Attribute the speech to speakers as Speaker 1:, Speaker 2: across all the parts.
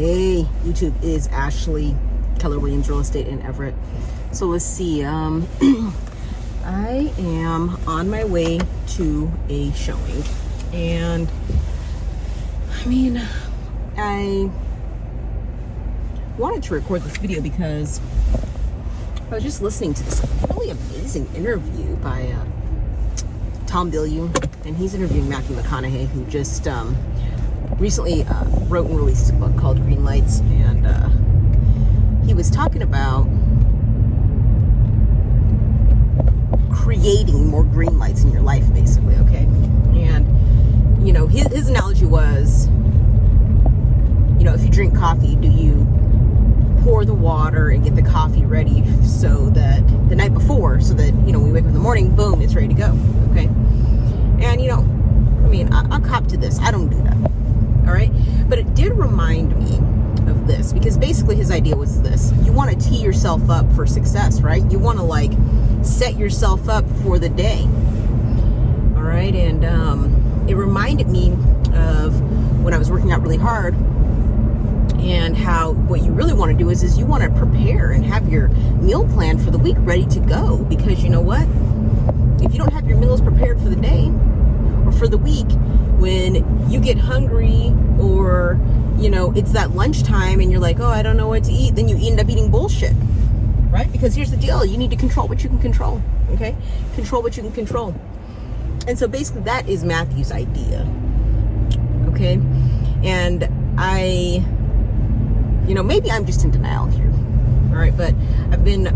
Speaker 1: Hey, YouTube, is Ashley, Keller Williams Real Estate in Everett. So let's see, I am on my way to a showing, and I wanted to record this video because I was just listening to this really amazing interview by Tom Bilyeu, and he's interviewing Matthew McConaughey, who just recently wrote and released a book called Green Lights, and he was talking about creating more green lights in your life, basically, okay? And, you know, his analogy was, you know, if you drink coffee, do you pour the water and get the coffee ready so that the night before, so that, you know, when you wake up in the morning, boom, it's ready to go, okay? And, you know, I'll cop to this. I don't do that. All right. But it did remind me of this, because basically his idea was this: you want to tee yourself up for success, right? You want to like set yourself up for the day. All right. And it reminded me of when I was working out really hard, and how what you really want to do is you want to prepare and have your meal plan for the week ready to go, because you know what? If you don't have your meals prepared for the day or for the week, when you get hungry, or, you know, it's that lunchtime and you're like, oh, I don't know what to eat, then you end up eating bullshit, right? Because here's the deal: you need to control what you can control, okay? Control what you can control. And so basically that is Matthew's idea, okay? And I, you know, maybe I'm just in denial here, all right? But I've been,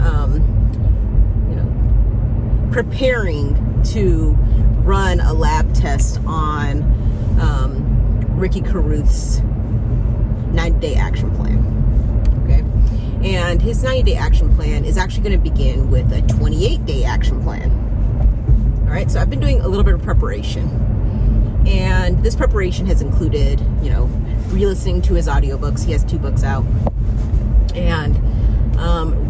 Speaker 1: you know, preparing to run a lab test on Ricky Carruth's 90-day action plan, okay? And his 90-day action plan is actually going to begin with a 28-day action plan. All right, so I've been doing a little bit of preparation, and this preparation has included, you know, re-listening to his audiobooks. He has 2 books out, and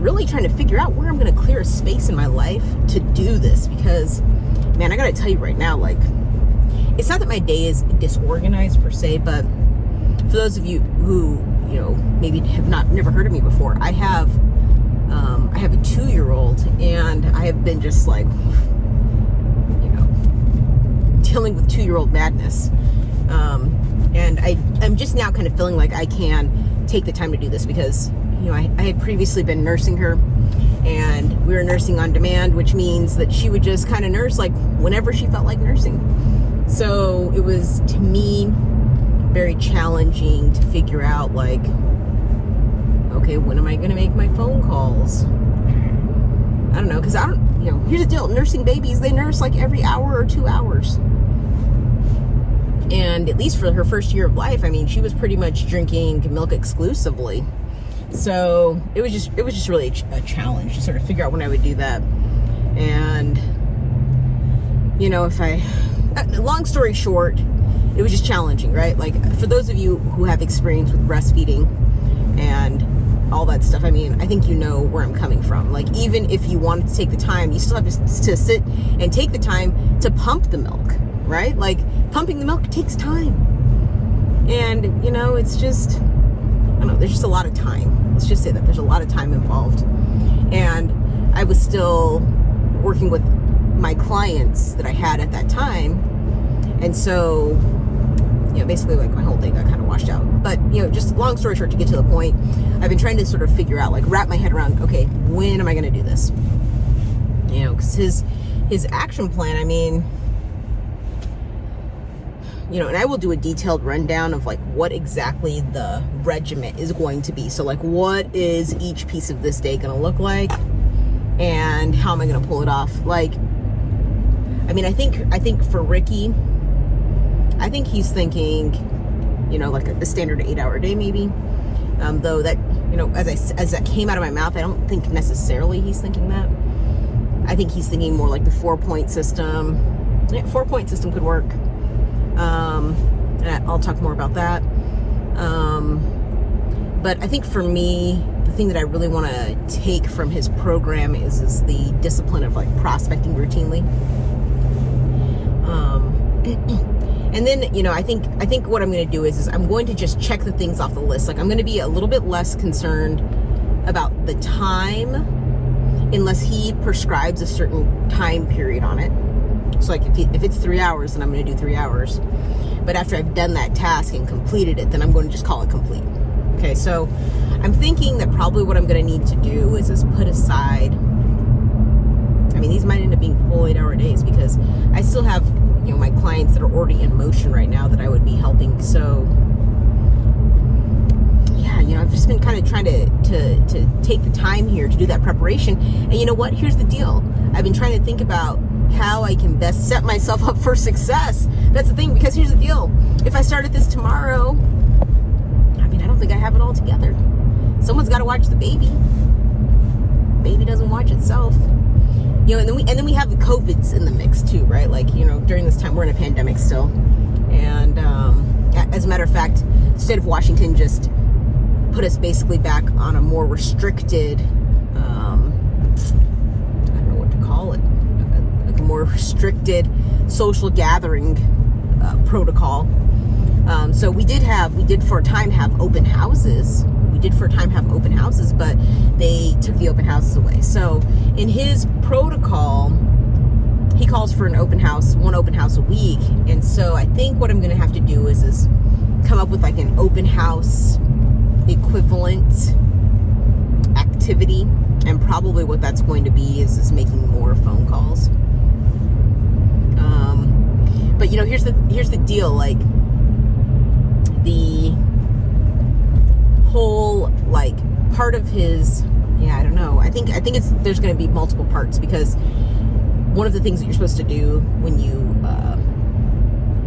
Speaker 1: really trying to figure out where I'm going to clear a space in my life to do this, because, man, I got to tell you right now, like, it's not that my day is disorganized per se, but for those of you who, you know, maybe have never heard of me before, I have a 2-year-old, and I have been just like, you know, dealing with 2-year-old madness. And I'm just now kind of feeling like I can take the time to do this, because, you know, I had previously been nursing her, and we were nursing on demand, which means that she would just kind of nurse like whenever she felt like nursing. So it was, to me, very challenging to figure out, like, okay, when am I going to make my phone calls? I don't know, because I don't, you know, here's the deal: nursing babies, they nurse like every hour or 2 hours. And at least for her first year of life, I mean, she was pretty much drinking milk exclusively. So it was just really a challenge to sort of figure out when I would do that. And, you know, long story short, it was just challenging, right? Like, for those of you who have experience with breastfeeding and all that stuff, I mean, I think you know where I'm coming from. Like, even if you wanted to take the time, you still have to sit and take the time to pump the milk, right? Like, pumping the milk takes time. And, you know, it's just, I don't know, there's just a lot of time. Let's just say that there's a lot of time involved. And I was still working with my clients that I had at that time. And so, you know, basically, like, my whole day got kind of washed out. But, you know, just long story short, to get to the point, I've been trying to sort of figure out, like, wrap my head around, okay, when am I going to do this? You know, because his action plan, I mean, you know, and I will do a detailed rundown of, like, what exactly the regiment is going to be. So, like, what is each piece of this day going to look like, and how am I going to pull it off? Like, I mean, I think for Ricky, I think he's thinking, you know, like a standard 8-hour day, maybe. Though that, you know, as that came out of my mouth, I don't think necessarily he's thinking that. I think he's thinking more like the 4-point system. Yeah, 4-point system could work. And I'll talk more about that. But I think for me, the thing that I really want to take from his program is the discipline of, like, prospecting routinely. And then, you know, I think what I'm going to do is I'm going to just check the things off the list. Like, I'm going to be a little bit less concerned about the time unless he prescribes a certain time period on it. So like if it's 3 hours, then I'm going to do 3 hours. But after I've done that task and completed it, then I'm going to just call it complete. Okay, so I'm thinking that probably what I'm going to need to do is put aside, I mean, these might end up being full 8-hour days because I still have, you know, my clients that are already in motion right now that I would be helping. So yeah, you know, I've just been kind of trying to take the time here to do that preparation. And you know what? Here's the deal. I've been trying to think about how I can best set myself up for success. That's the thing, because here's the deal. If I started this tomorrow, I mean, I don't think I have it all together. Someone's got to watch the baby. Baby doesn't watch itself. You know, and then we have the COVIDs in the mix too, right? Like, you know, during this time we're in a pandemic still. And as a matter of fact, the state of Washington just put us basically back on a more restricted, I don't know what to call it, like a more restricted social gathering protocol. So we did for a time have open houses. But they took the open houses away. So in his protocol, he calls for one open house a week. And so I think what I'm going to have to do is come up with like an open house equivalent activity. And probably what that's going to be is making more phone calls. But you know, here's the deal. Like, the whole, like, part of his, I don't know. I think there's going to be multiple parts, because one of the things that you're supposed to do when you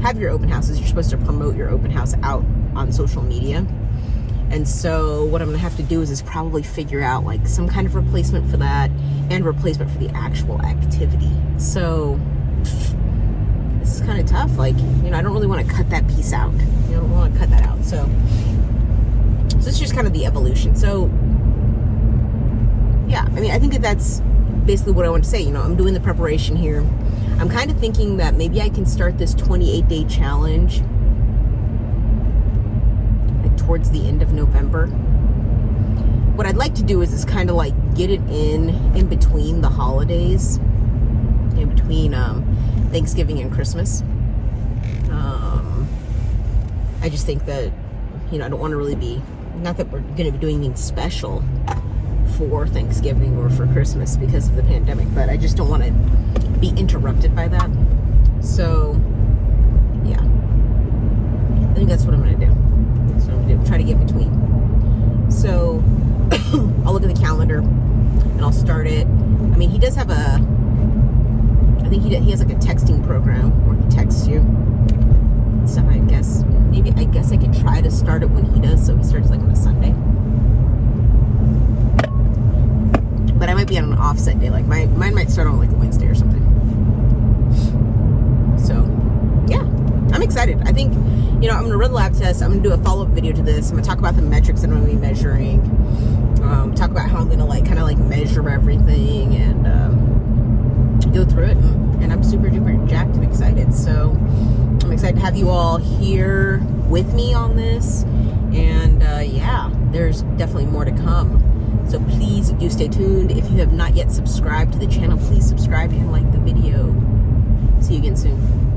Speaker 1: have your open houses, you're supposed to promote your open house out on social media. And so what I'm going to have to do is probably figure out like some kind of replacement for that and replacement for the actual activity. So this is kind of tough. Like, you know, I don't really want to cut that piece out. You know, I don't want to cut that out. So this is just kind of the evolution. So yeah, I mean, I think that's basically what I want to say. You know, I'm doing the preparation here. I'm kind of thinking that maybe I can start this 28-day challenge like towards the end of November. What I'd like to do is kind of like get it in between the holidays, in between Thanksgiving and Christmas. I just think that, you know, I don't want to really be, not that we're going to be doing anything special for Thanksgiving or for Christmas because of the pandemic, but I just don't want to be interrupted by that. So yeah, I think that's what I'm going to do. That's what I'm going to do. Try to get between. So I'll look at the calendar and I'll start it. I mean, he does have I think he has like a texting program where he texts you and stuff. I guess I could try to start it when he does, so he starts like on a Sunday. But I might be on an offset day, like mine might start on like a Wednesday or something. So yeah, I'm excited. I think, you know, I'm gonna run the lab test. I'm gonna do a follow-up video to this. I'm gonna talk about the metrics that I'm gonna be measuring. Talk about how I'm gonna like kind of like measure everything and go through it. And I'm super duper jacked and excited. So I'm excited to have you all here with me on this. And yeah, there's definitely more to come. So please do stay tuned. If you have not yet subscribed to the channel, please subscribe and like the video. See you again soon.